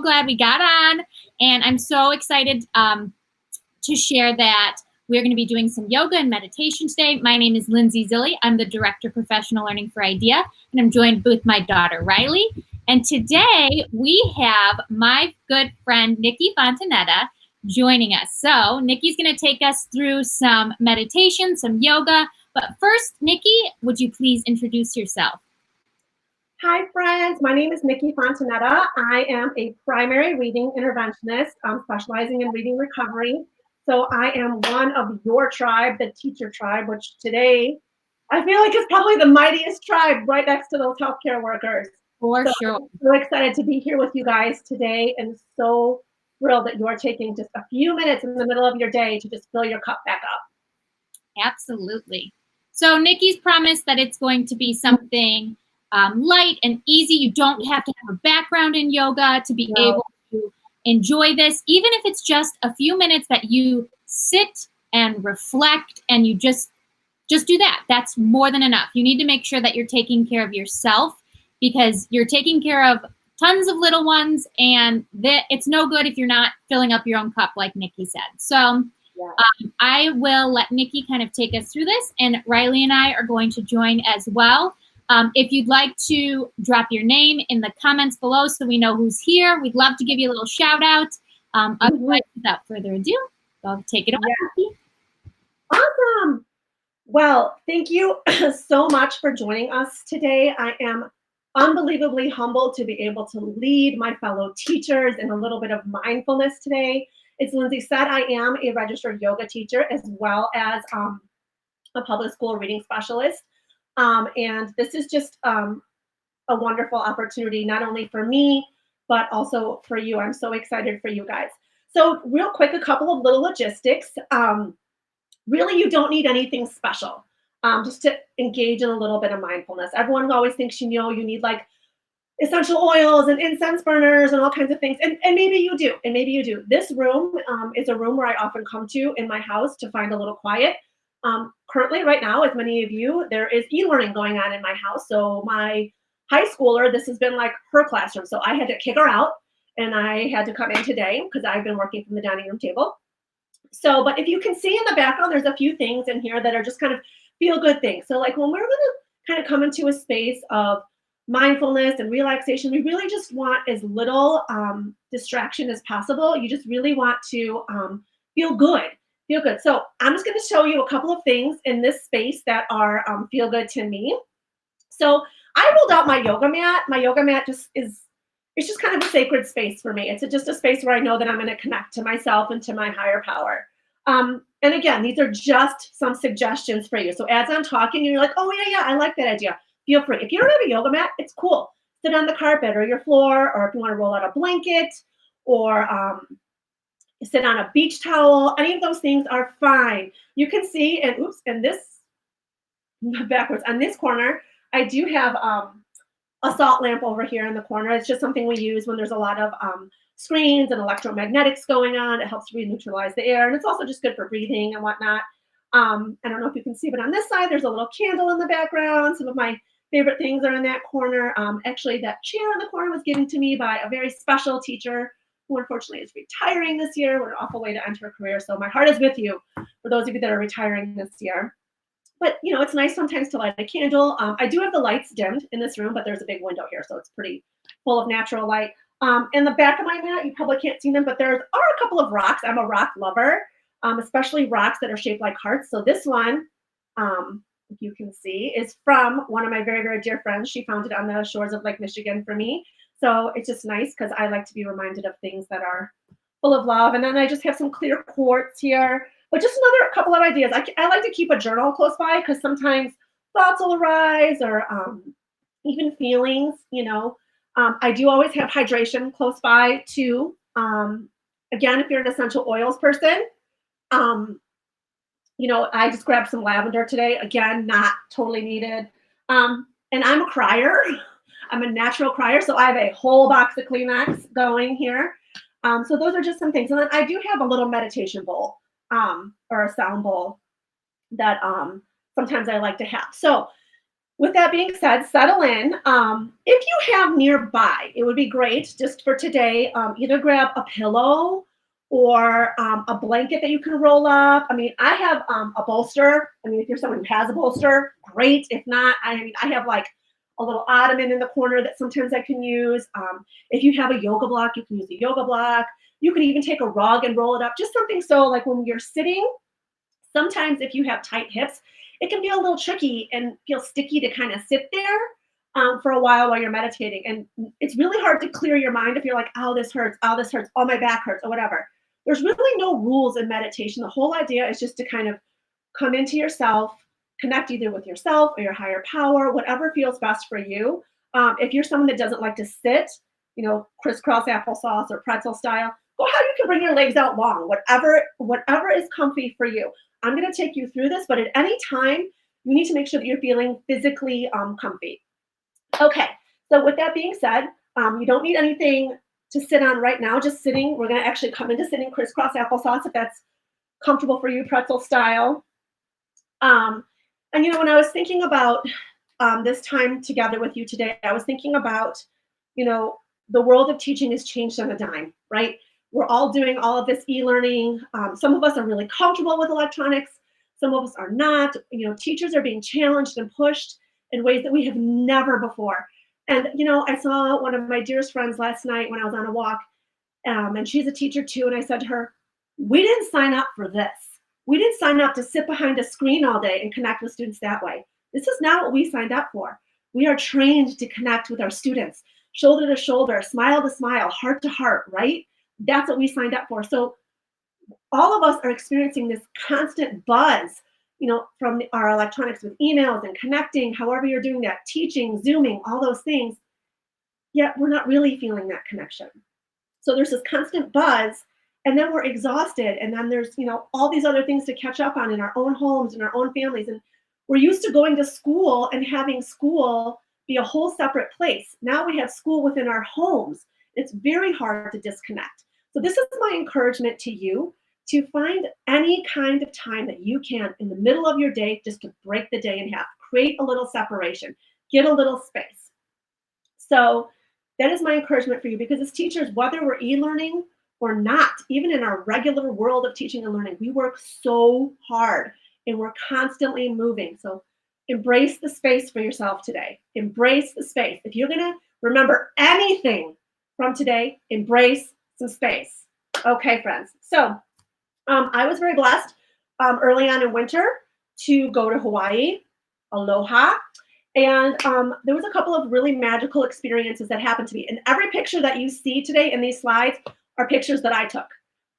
glad we got on, and I'm so excited to share that we're going to be doing some yoga and meditation today. My name is Lindsay Zilli. I'm the Director of Professional Learning for IDEA, and I'm joined with my daughter, Riley. And today we have my good friend, Nikki Fontanetta, joining us. So Nikki's going to take us through some meditation, some yoga. But first, Nikki, would you please introduce yourself? Hi, friends. My name is Nikki Fontanetta. I am a primary reading interventionist specializing in reading recovery. So I am one of your tribe, the teacher tribe, which today I feel like is probably the mightiest tribe right next to those healthcare workers. For sure. I'm so excited to be here with you guys today and so thrilled that you're taking just a few minutes in the middle of your day to just fill your cup back up. Absolutely. So Nikki's promised that it's going to be something light and easy. You don't have to have a background in yoga to be able to enjoy this, even if it's just a few minutes that you sit and reflect and you just do that. That's more than enough. You need to make sure that you're taking care of yourself because you're taking care of tons of little ones, and it's no good if you're not filling up your own cup, like Nikki said. So I will let Nikki kind of take us through this, and Riley and I are going to join as well. If you'd like to drop your name in the comments below so we know who's here, we'd love to give you a little shout out. Otherwise, without further ado, I'll take it away. Nikki. Awesome. Well, thank you so much for joining us today. I am unbelievably humbled to be able to lead my fellow teachers in a little bit of mindfulness today. As Lindsay said, I am a registered yoga teacher as well as a public school reading specialist. And this is just a wonderful opportunity, not only for me, but also for you. I'm so excited for you guys. So real quick, a couple of little logistics. Really, you don't need anything special just to engage in a little bit of mindfulness. Everyone always thinks, you need like essential oils and incense burners and all kinds of things. And maybe you do, and maybe you do. This room is a room where I often come to in my house to find a little quiet. Currently, right now, as many of you, there is e-learning going on in my house. So my high schooler, this has been like her classroom. So I had to kick her out and I had to come in today because I've been working from the dining room table. So, but if you can see in the background, there's a few things in here that are just kind of feel good things. So like when we're going to kind of come into a space of mindfulness and relaxation, we really just want as little distraction as possible. You just really want to feel good. Feel good. So I'm just going to show you a couple of things in this space that are feel good to me. So I rolled out my yoga mat. My yoga mat it's just kind of a sacred space for me. It's just a space where I know that I'm going to connect to myself and to my higher power. And again, these are just some suggestions for you. So as I'm talking, you're like, oh yeah, I like that idea. Feel free. If you don't have a yoga mat, it's cool. Sit on the carpet or your floor, or if you want to roll out a blanket or sit on a beach towel. Any of those things are fine. You can see, and this backwards on this corner, I do have a salt lamp over here in the corner. It's just something we use when there's a lot of screens and electromagnetics going on. It helps to neutralize the air, and it's also just good for breathing and whatnot. I don't know if you can see, but on this side, there's a little candle in the background. Some of my favorite things are in that corner. Actually, that chair in the corner was given to me by a very special teacher who unfortunately is retiring this year. What an awful way to enter a career. So my heart is with you for those of you that are retiring this year. But, it's nice sometimes to light a candle. I do have the lights dimmed in this room, but there's a big window here, so it's pretty full of natural light. In the back of my mat, you probably can't see them, but there are a couple of rocks. I'm a rock lover, especially rocks that are shaped like hearts. So this one, if you can see, is from one of my very, very dear friends. She found it on the shores of Lake Michigan for me. So it's just nice because I like to be reminded of things that are full of love. And then I just have some clear quartz here. But just another couple of ideas. I like to keep a journal close by because sometimes thoughts will arise or even feelings, I do always have hydration close by too. Again, if you're an essential oils person, I just grabbed some lavender today. Again, not totally needed. And I'm a crier. I'm a natural crier. So I have a whole box of Kleenex going here. So those are just some things. And then I do have a little meditation bowl. Or a sound bowl that sometimes I like to have. So With that being said, settle in. If you have nearby, it would be great just for today. Either grab a pillow or a blanket that you can roll up. I mean, I have a bolster. I mean, if you're someone who has a bolster, great. If not, I mean, I have like a little ottoman in the corner that sometimes I can use. If you have a yoga block, you can use a yoga block. You can even take a rug and roll it up. Just something so like when you're sitting, sometimes if you have tight hips, it can be a little tricky and feel sticky to kind of sit there for a while you're meditating. And it's really hard to clear your mind if you're like, oh, this hurts, oh, my back hurts, or whatever. There's really no rules in meditation. The whole idea is just to kind of come into yourself, connect either with yourself or your higher power, whatever feels best for you. If you're someone that doesn't like to sit, crisscross applesauce or pretzel style, go ahead. You can bring your legs out long, whatever is comfy for you. I'm going to take you through this, but at any time, you need to make sure that you're feeling physically comfy. Okay, so with that being said, you don't need anything to sit on right now, just sitting. We're going to actually come into sitting crisscross applesauce if that's comfortable for you, pretzel style. And when I was thinking about this time together with you today, I was thinking about, the world of teaching has changed on a dime, right? We're all doing all of this e-learning. Some of us are really comfortable with electronics. Some of us are not. Teachers are being challenged and pushed in ways that we have never before. And, I saw one of my dearest friends last night when I was on a walk, and she's a teacher too. And I said to her, we didn't sign up for this. We didn't sign up to sit behind a screen all day and connect with students that way. This is not what we signed up for. We are trained to connect with our students, shoulder to shoulder, smile to smile, heart to heart, right? That's what we signed up for. So all of us are experiencing this constant buzz, from our electronics with emails and connecting, however you're doing that, teaching, Zooming, all those things, yet we're not really feeling that connection. So there's this constant buzz, and then we're exhausted, and then there's, all these other things to catch up on in our own homes and our own families. And we're used to going to school and having school be a whole separate place. Now we have school within our homes. It's very hard to disconnect. So this is my encouragement to you, to find any kind of time that you can in the middle of your day just to break the day in half, create a little separation, get a little space. So that is my encouragement for you, because as teachers, whether we're e-learning or not, even in our regular world of teaching and learning, we work so hard and we're constantly moving. So embrace the space for yourself today. Embrace the space. If you're going to remember anything from today, embrace some space. Okay, friends. So I was very blessed early on in winter to go to Hawaii. Aloha. And there was a couple of really magical experiences that happened to me. And every picture that you see today in these slides are pictures that I took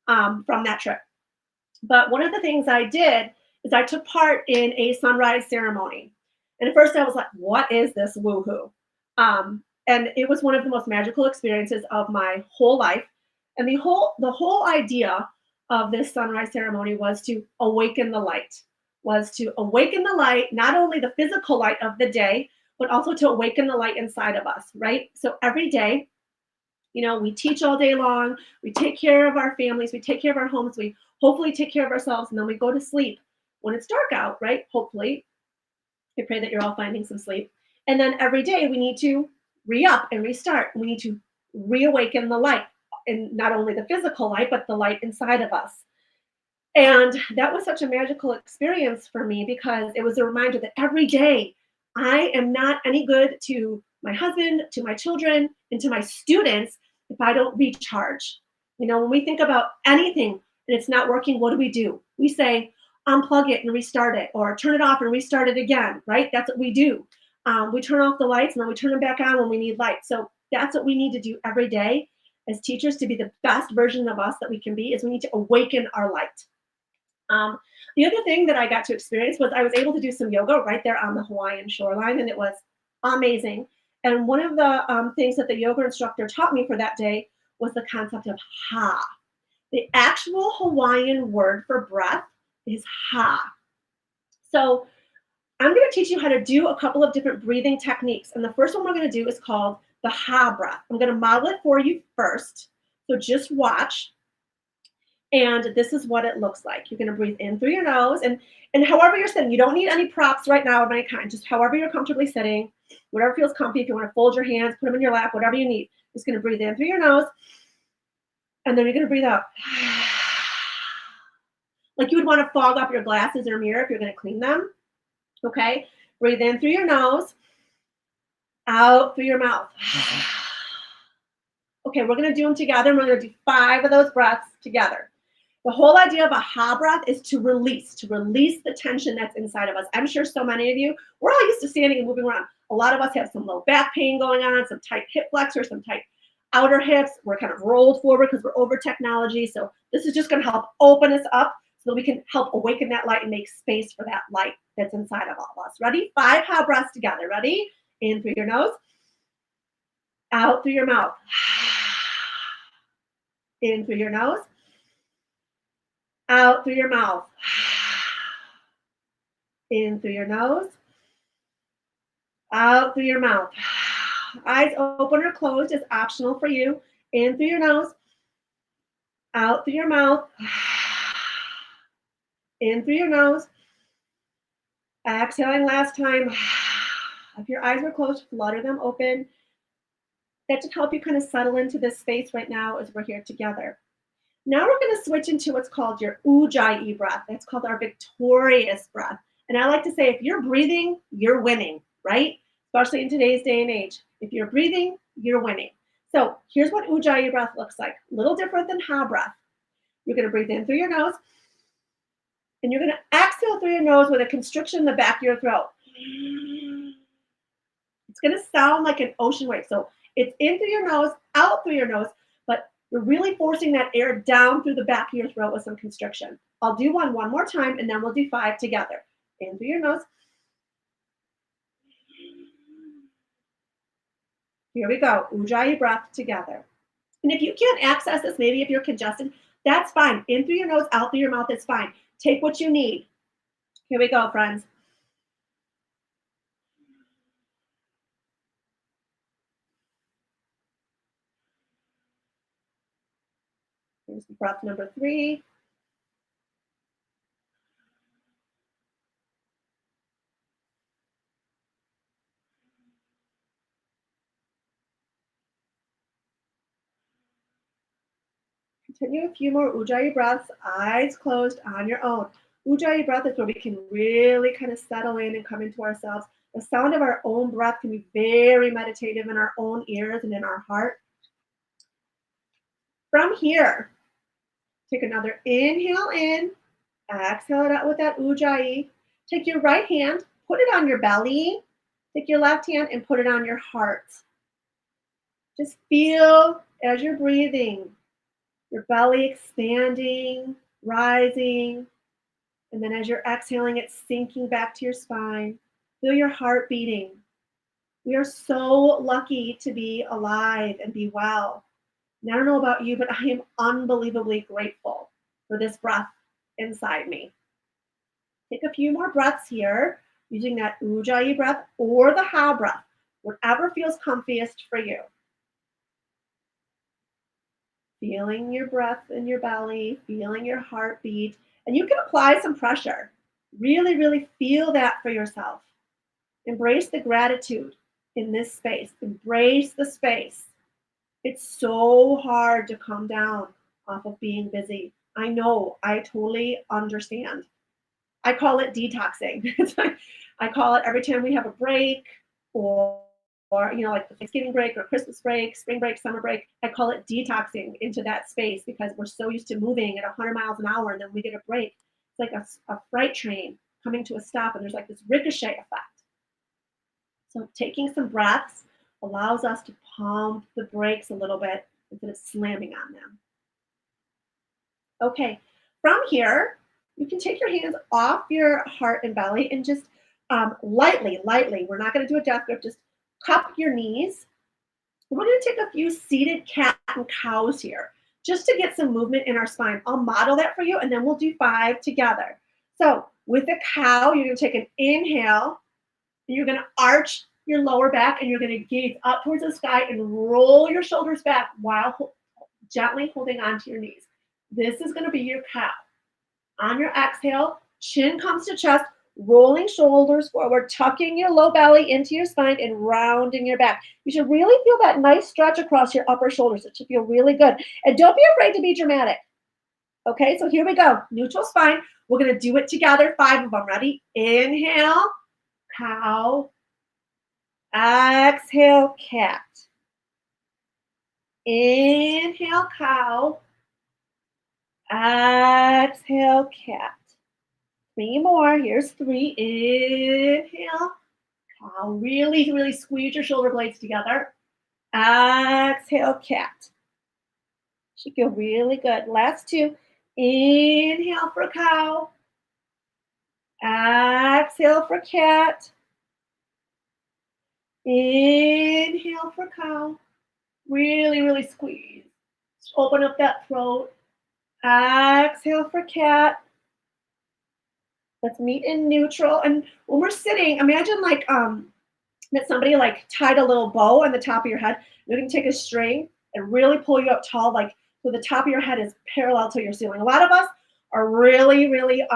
from that trip. But one of the things I did is I took part in a sunrise ceremony. And at first I was like, what is this woohoo? And it was one of the most magical experiences of my whole life. And the whole idea of this sunrise ceremony was to awaken the light. Not only the physical light of the day, but also to awaken the light inside of us, right? So every day, we teach all day long, we take care of our families, we take care of our homes, we hopefully take care of ourselves, and then we go to sleep when it's dark out, right? Hopefully. I pray that you're all finding some sleep. And then every day we need to re-up and restart. We need to reawaken the light, and not only the physical light, but the light inside of us. And that was such a magical experience for me, because it was a reminder that every day I am not any good to my husband, to my children, and to my students if I don't recharge. When we think about anything and it's not working, what do? We say, unplug it and restart it, or turn it off and restart it again, right? That's what we do. We turn off the lights and then we turn them back on when we need light. So that's what we need to do every day as teachers to be the best version of us that we can be, is we need to awaken our light. The other thing that I got to experience was I was able to do some yoga right there on the Hawaiian shoreline, and it was amazing. And one of the things that the yoga instructor taught me for that day was the concept of ha. The actual Hawaiian word for breath is ha. So I'm going to teach you how to do a couple of different breathing techniques. And the first one we're going to do is called the ha breath. I'm going to model it for you first. So just watch. And this is what it looks like. You're going to breathe in through your nose, and however you're sitting, you don't need any props right now of any kind. Just however you're comfortably sitting, whatever feels comfy. If you want to fold your hands, put them in your lap, whatever you need. Just going to breathe in through your nose, and then you're going to breathe out. Like you would want to fog up your glasses or mirror if you're going to clean them. Okay? Breathe in through your nose, out through your mouth. Okay, we're going to do them together. We're going to do 5 of those breaths together. The whole idea of a ha breath is to release the tension that's inside of us. I'm sure so many of you, we're all used to standing and moving around. A lot of us have some low back pain going on, some tight hip flexors, some tight outer hips. We're kind of rolled forward because we're over technology. So this is just going to help open us up so that we can help awaken that light and make space for that light that's inside of all of us. Ready? 5 ha breaths together. Ready? In through your nose, out through your mouth. In through your nose, out through your mouth. In through your nose, out through your mouth. Eyes open or closed is optional for you. In through your nose, out through your mouth. In through your nose. Exhaling last time. If your eyes were closed, flutter them open. That should help you kind of settle into this space right now as we're here together. Now we're going to switch into what's called your Ujjayi breath. That's called our victorious breath. And I like to say, if you're breathing, you're winning, right? Especially in today's day and age. If you're breathing, you're winning. So here's what Ujjayi breath looks like. A little different than ha breath. You're going to breathe in through your nose. And you're going to exhale through your nose with a constriction in the back of your throat. It's going to sound like an ocean wave. So it's in through your nose, out through your nose, but you're really forcing that air down through the back of your throat with some constriction. I'll do one more time, and then we'll do 5 together. In through your nose. Here we go. Ujjayi breath together. And if you can't access this, maybe if you're congested, that's fine. In through your nose, out through your mouth, it's fine. Take what you need. Here we go, friends. Here's breath number 3. Continue a few more Ujjayi breaths, eyes closed on your own. Ujjayi breath is where we can really kind of settle in and come into ourselves. The sound of our own breath can be very meditative in our own ears and in our heart. From here, take another inhale in, exhale it out with that Ujjayi. Take your right hand, put it on your belly. Take your left hand and put it on your heart. Just feel as you're breathing, your belly expanding, rising, and then as you're exhaling, it's sinking back to your spine. Feel your heart beating. We are so lucky to be alive and be well. And I don't know about you, but I am unbelievably grateful for this breath inside me. Take a few more breaths here, using that Ujjayi breath or the ha breath, whatever feels comfiest for you. Feeling your breath in your belly, feeling your heartbeat, and you can apply some pressure. Really, really feel that for yourself. Embrace the gratitude in this space. Embrace the space. It's so hard to come down off of being busy. I know, I totally understand. I call it detoxing. It's like, I call it every time we have a break or like the Thanksgiving break or Christmas break, spring break, summer break, I call it detoxing into that space because we're so used to moving at 100 miles an hour and then we get a break. It's like a freight train coming to a stop and there's like this ricochet effect. So taking some breaths allows us to pump the brakes a little bit instead of slamming on them. Okay, from here, you can take your hands off your heart and belly and just lightly, we're not going to do a death grip, just cup your knees. We're going to take a few seated cat and cows here just to get some movement in our spine. I'll model that for you and then we'll do 5 together. So with a cow, you're going to take an inhale and you're going to arch your lower back and you're going to gaze up towards the sky and roll your shoulders back while gently holding onto your knees. This is going to be your cow. On your exhale, chin comes to chest, rolling shoulders forward, tucking your low belly into your spine and rounding your back. You should really feel that nice stretch across your upper shoulders. It should feel really good. And don't be afraid to be dramatic. Okay, so here we go. Neutral spine. We're going to do it together, 5 of them. Ready? Inhale, cow. Exhale, cat. Inhale, cow. Exhale, cat. 3 more. Here's 3. Inhale, cow. Really, really squeeze your shoulder blades together. Exhale, cat. Should feel really good. Last 2. Inhale for cow. Exhale for cat. Inhale for cow. Really, really squeeze. Just open up that throat. Exhale for cat. Let's meet in neutral. And when we're sitting, imagine like that somebody like tied a little bow on the top of your head. You're going to take a string and really pull you up tall, like so the top of your head is parallel to your ceiling. A lot of us are really, really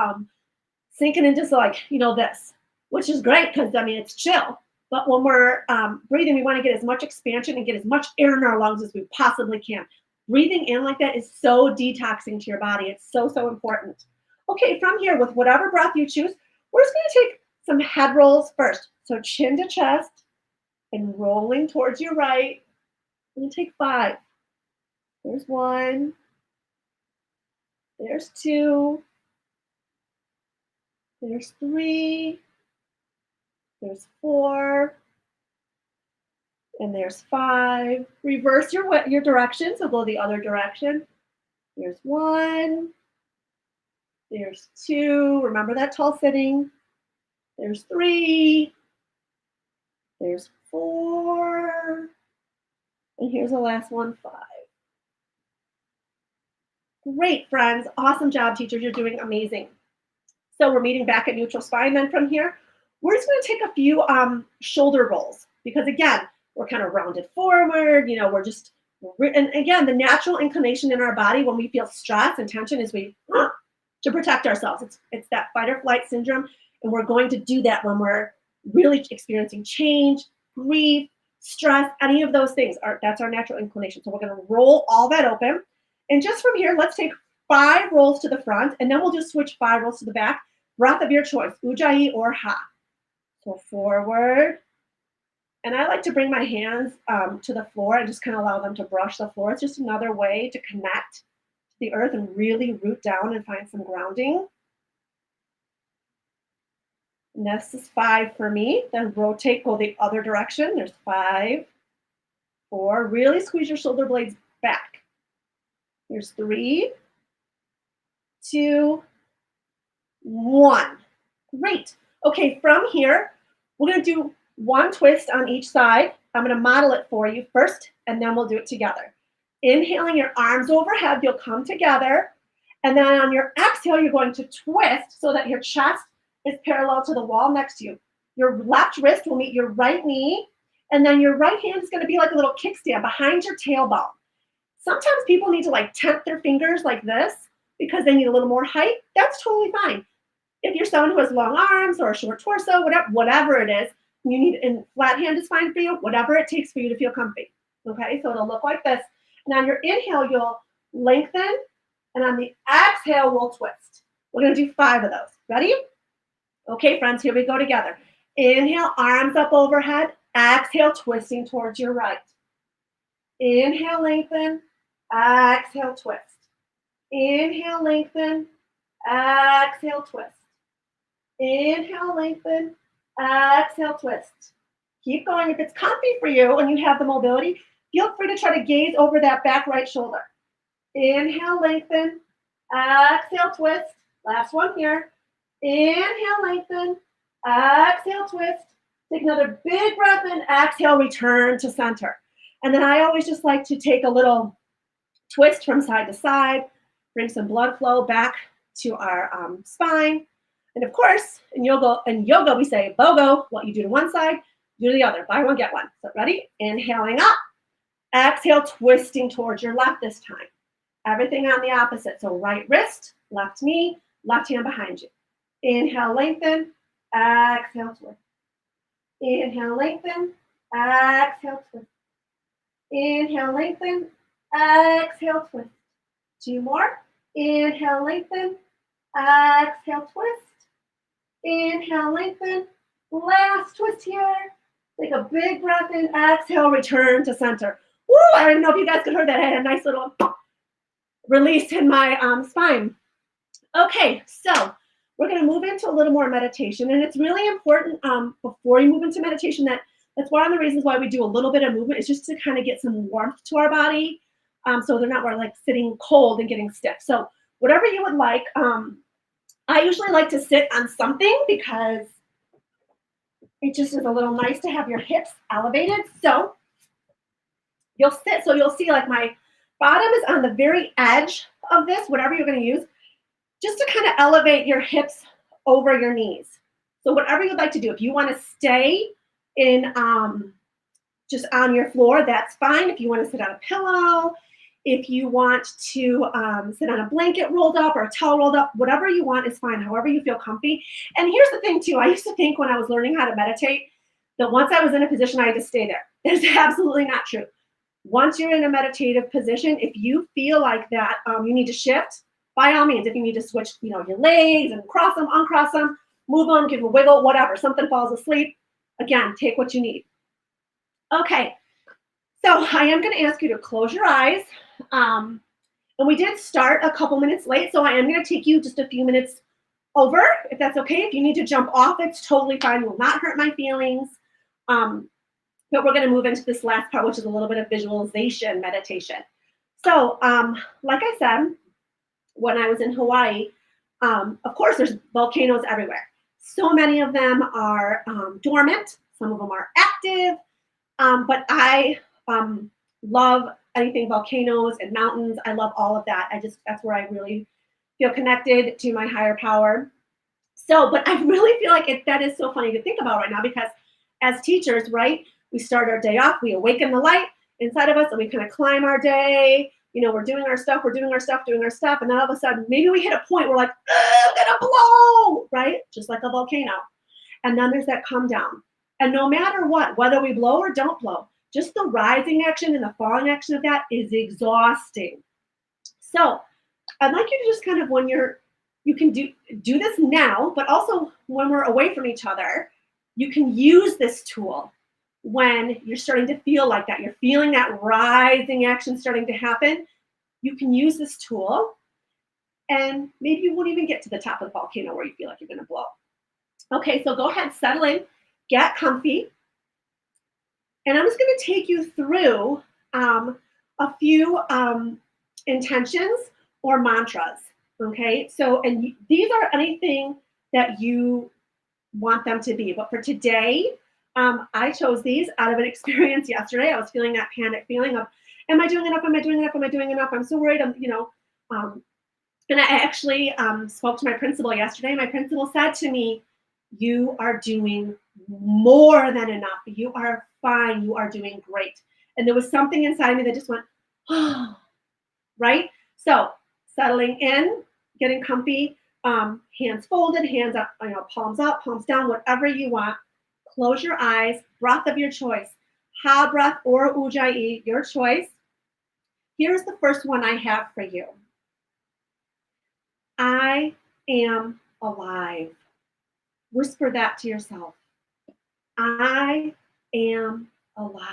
sinking into like, this, which is great because, it's chill. But when we're breathing, we want to get as much expansion and get as much air in our lungs as we possibly can. Breathing in like that is so detoxing to your body. It's so, so important. Okay, from here, with whatever breath you choose, we're just going to take some head rolls first. So chin to chest and rolling towards your right. I'm going to take 5. There's 1. There's 2. There's 3. There's 4. And there's 5. Reverse your direction, so go the other direction. There's 1. There's 2. Remember that tall sitting. There's 3. There's 4. And here's the last one, 5. Great, friends. Awesome job, teachers. You're doing amazing. So we're meeting back at neutral spine. Then from here, we're just going to take a few shoulder rolls because, again, we're kind of rounded forward. And again, the natural inclination in our body when we feel stress and tension is to protect ourselves. It's that fight or flight syndrome. And we're going to do that when we're really experiencing change, grief, stress, any of those things. That's our natural inclination. So we're going to roll all that open. And just from here, let's take 5 rolls to the front, and then we'll just switch 5 rolls to the back. Breath of your choice, Ujjayi or Ha. So forward. And I like to bring my hands to the floor and just kind of allow them to brush the floor. It's just another way to connect to the earth and really root down and find some grounding. And this is 5 for me. Then rotate, go the other direction. There's 5, 4. Really squeeze your shoulder blades back. There's 3, 2, 1. Great. Okay, from here, we're going to do 1 twist on each side. I'm going to model it for you first, and then we'll do it together. Inhaling your arms overhead, you'll come together. And then on your exhale, you're going to twist so that your chest is parallel to the wall next to you. Your left wrist will meet your right knee, and then your right hand is going to be like a little kickstand behind your tailbone. Sometimes people need to like tent their fingers like this because they need a little more height. That's totally fine. If you're someone who has long arms or a short torso, whatever it is, you need, and flat hand is fine for you, whatever it takes for you to feel comfy. Okay, so it'll look like this. And on your inhale, you'll lengthen, and on the exhale, we'll twist. We're going to do 5 of those. Ready? Okay, friends, here we go together. Inhale, arms up overhead. Exhale, twisting towards your right. Inhale, lengthen. Exhale, twist. Inhale, lengthen. Exhale, twist. Inhale, lengthen. Exhale, twist. Keep going. If it's comfy for you and you have the mobility, feel free to try to gaze over that back right shoulder. Inhale, lengthen. Exhale, twist. Last one here. Inhale, lengthen. Exhale, twist. Take another big breath in. Exhale, return to center. And then I always just like to take a little twist from side to side, bring some blood flow back to our spine. And of course, in yoga, we say BOGO, what you do to one side, do to the other. Buy one, get one. So ready? Inhaling up. Exhale, twisting towards your left this time. Everything on the opposite. So right wrist, left knee, left hand behind you. Inhale, lengthen. Exhale, twist. Inhale, lengthen. Exhale, twist. Inhale, lengthen. Exhale, twist. 2 more. Inhale, lengthen. Exhale, twist. Inhale, lengthen. Last twist here. Take a big breath in. Exhale, return to center. Woo! I don't know if you guys could hear that. I had a nice little release in my spine. Okay, so we're going to move into a little more meditation, and it's really important before you move into meditation that's one of the reasons why we do a little bit of movement is just to kind of get some warmth to our body, so they're not like sitting cold and getting stiff. So whatever you would like. I usually like to sit on something because it just is a little nice to have your hips elevated. So you'll sit, so you'll see like my bottom is on the very edge of this, whatever you're going to use, just to kind of elevate your hips over your knees. So whatever you'd like to do, if you want to stay in just on your floor, that's fine. If you want to sit on a pillow, if you want to sit on a blanket rolled up or a towel rolled up, whatever you want is fine, however you feel comfy. And here's the thing too, I used to think when I was learning how to meditate that once I was in a position, I had to stay there. It's absolutely not true. Once you're in a meditative position, if you feel like that you need to shift, by all means, if you need to switch, your legs and cross them, uncross them, move them, give a wiggle, whatever, something falls asleep, again, take what you need. Okay, so I am going to ask you to close your eyes. And we did start a couple minutes late, so I am going to take you just a few minutes over, if that's okay. If you need to jump off, it's totally fine. It will not hurt my feelings. But we're going to move into this last part, which is a little bit of visualization meditation. So like I said, when I was in Hawaii, of course, there's volcanoes everywhere. So many of them are dormant. Some of them are active. But I love anything volcanoes and mountains. I love all of that. That's where I really feel connected to my higher power. So, but I really feel like that is so funny to think about right now because as teachers, right, we start our day off, we awaken the light inside of us and we kind of climb our day. We're doing our stuff, doing our stuff. And then all of a sudden, maybe we hit a point where we're like, I'm gonna blow, right? Just like a volcano. And then there's that come down. And no matter what, whether we blow or don't blow, just the rising action and the falling action of that is exhausting. So I'd like you to just kind of, when you can do this now, but also when we're away from each other, you can use this tool when you're starting to feel like that. You're feeling that rising action starting to happen. You can use this tool and maybe you won't even get to the top of the volcano where you feel like you're going to blow. Okay, so go ahead, settle in, get comfy. And I'm just going to take you through a few intentions or mantras. Okay, so and these are anything that you want them to be. But for today, I chose these out of an experience yesterday. I was feeling that panic feeling of, am I doing enough? Am I doing enough? Am I doing enough? I'm so worried. And I actually spoke to my principal yesterday. My principal said to me, you are doing more than enough. You are fine. You are doing great. And there was something inside me that just went, oh, right? So settling in, getting comfy, hands folded, hands up, palms up, palms down, whatever you want. Close your eyes, breath of your choice. Ha breath or ujjayi, your choice. Here's the first one I have for you. I am alive. Whisper that to yourself. I am alive.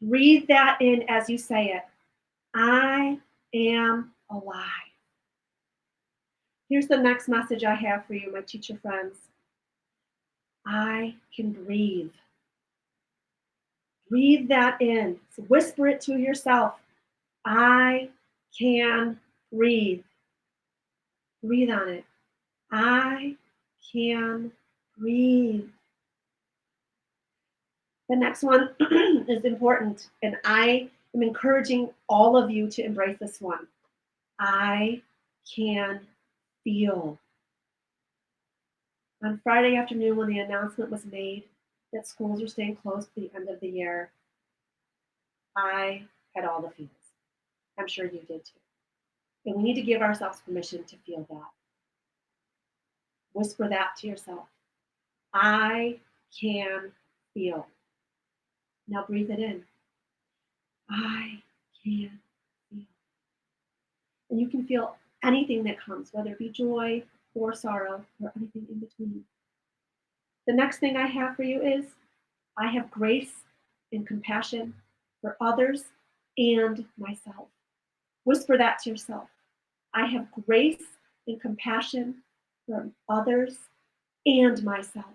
Breathe that in as you say it. I am alive. Here's the next message I have for you, my teacher friends. I can breathe. Breathe that in. So whisper it to yourself. I can breathe. Breathe on it. I can breathe. The next one is important, and I am encouraging all of you to embrace this one. I can feel. On Friday afternoon, when the announcement was made that schools are staying closed to the end of the year, I had all the feels. I'm sure you did too. And we need to give ourselves permission to feel that. Whisper that to yourself. I can feel. Now breathe it in. I can feel. And you can feel anything that comes, whether it be joy or sorrow or anything in between. The next thing I have for you is I have grace and compassion for others and myself. Whisper that to yourself. I have grace and compassion for others and myself.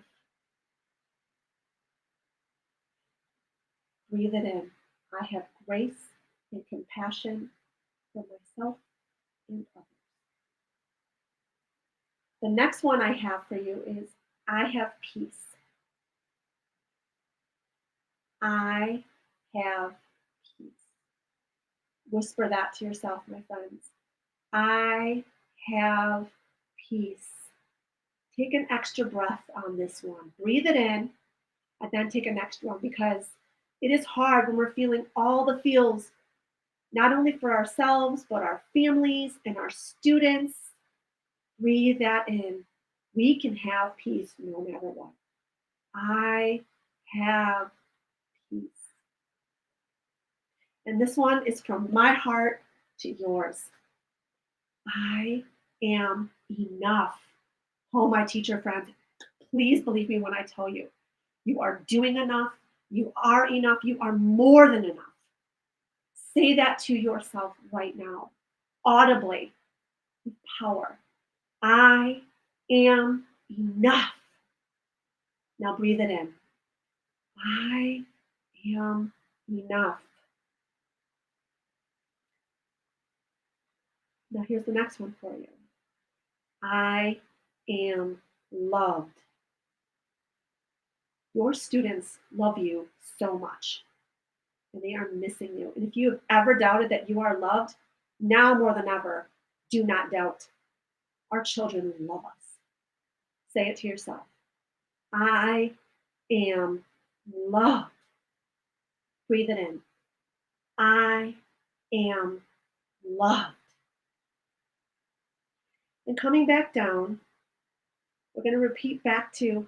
Breathe it in. I have grace and compassion for myself and others. The next one I have for you is I have peace. I have peace. Whisper that to yourself, my friends. I have peace. Take an extra breath on this one. Breathe it in and then take an extra one because it is hard when we're feeling all the feels, not only for ourselves, but our families and our students. Breathe that in. We can have peace no matter what. I have peace. And this one is from my heart to yours. I am enough. Oh, my teacher friends, please believe me when I tell you, you are doing enough. You are enough. You are more than enough. Say that to yourself right now, audibly, with power. I am enough. Now breathe it in. I am enough. Now here's the next one for you. I am loved. Your students love you so much, and they are missing you. And if you have ever doubted that you are loved, now more than ever, do not doubt. Our children love us. Say it to yourself. I am loved. Breathe it in. I am loved. And coming back down, we're going to repeat back to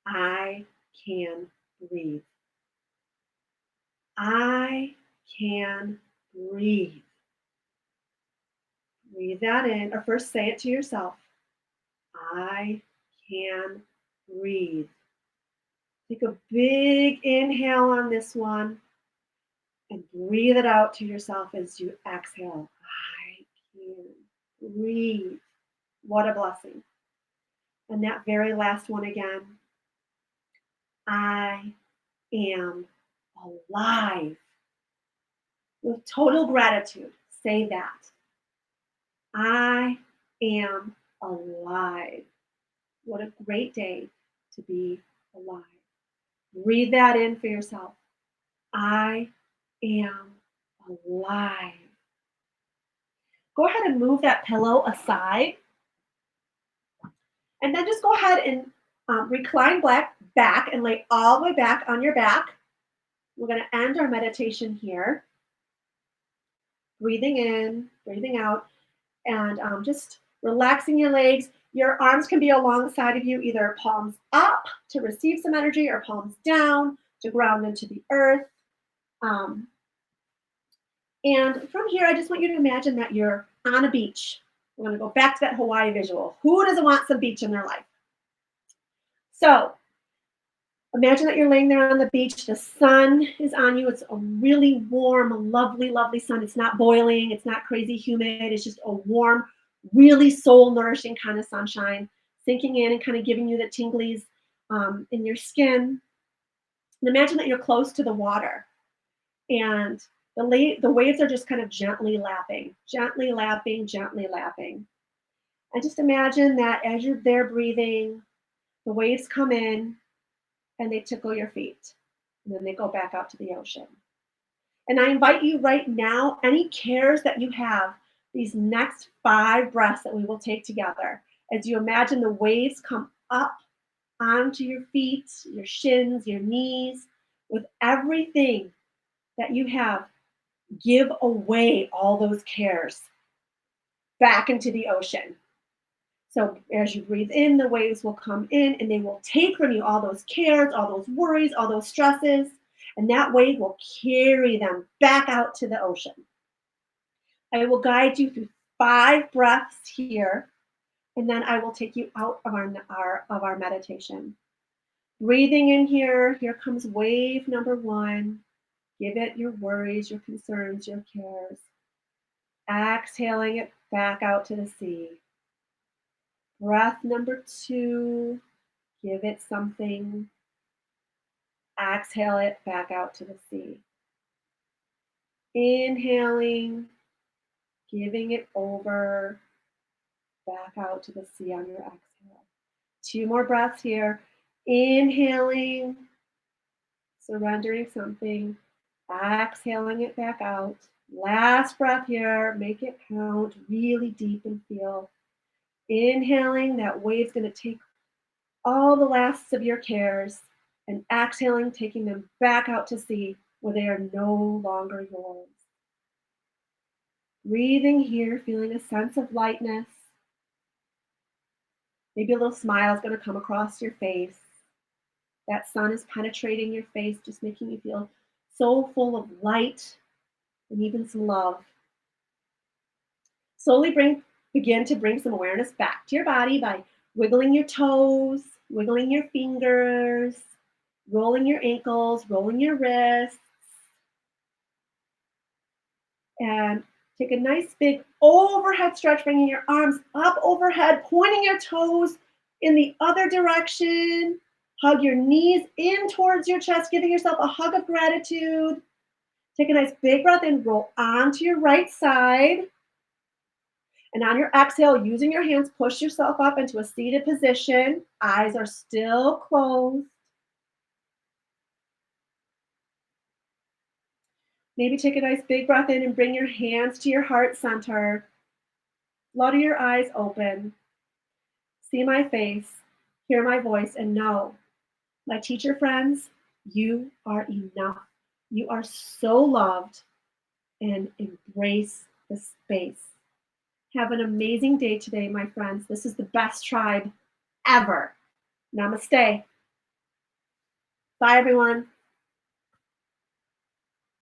I can breathe. I can breathe. Breathe that in, or first say it to yourself. I can breathe. Take a big inhale on this one and breathe it out to yourself as you exhale. I can breathe. What a blessing. And that very last one again. I am alive. With total gratitude, say that. I am alive. What a great day to be alive. Breathe that in for yourself. I am alive. Go ahead and move that pillow aside. And then just go ahead and recline back and lay all the way back on your back. We're going to end our meditation here. Breathing in, breathing out, and just relaxing your legs. Your arms can be alongside of you, either palms up to receive some energy or palms down to ground into the earth. And from here, I just want you to imagine that you're on a beach. We're going to go back to that Hawaii visual. Who doesn't want some beach in their life? So imagine that you're laying there on the beach. The sun is on you. It's a really warm, lovely, lovely sun. It's not boiling. It's not crazy humid. It's just a warm, really soul nourishing kind of sunshine sinking in and kind of giving you the tinglies in your skin. And imagine that you're close to the water and the waves are just kind of gently lapping, gently lapping, gently lapping. And just imagine that as you're there breathing, the waves come in and they tickle your feet. And then they go back out to the ocean. And I invite you right now, any cares that you have, these next 5 breaths that we will take together, as you imagine the waves come up onto your feet, your shins, your knees, with everything that you have, give away all those cares. back into the ocean. So as you breathe in, the waves will come in and they will take from you all those cares, all those worries, all those stresses, and that wave will carry them back out to the ocean. I will guide you through 5 breaths here, and then I will take you out of our meditation. Breathing in here, here comes wave number 1. Give it your worries, your concerns, your cares. Exhaling it back out to the sea. Breath number 2, give it something. Exhale it back out to the sea. Inhaling, giving it over, back out to the sea on your exhale. 2 more breaths here. Inhaling, surrendering something, exhaling it back out. Last breath here, make it count really deep and feel. Inhaling, that wave's going to take all the lasts of your cares, and exhaling, taking them back out to sea where they are no longer yours. Breathing here, feeling a sense of lightness. Maybe a little smile is going to come across your face. That sun is penetrating your face, just making you feel so full of light and even some love. Slowly begin to bring some awareness back to your body by wiggling your toes, wiggling your fingers, rolling your ankles, rolling your wrists. And take a nice big overhead stretch, bringing your arms up overhead, pointing your toes in the other direction. Hug your knees in towards your chest, giving yourself a hug of gratitude. Take a nice big breath in, roll onto your right side. And on your exhale, using your hands, push yourself up into a seated position. Eyes are still closed. Maybe take a nice big breath in and bring your hands to your heart center. Flutter your eyes open. See my face, hear my voice, and know, my teacher friends, you are enough. You are so loved, and embrace the space. Have an amazing day today, my friends. This is the best tribe ever. Namaste. Bye, everyone.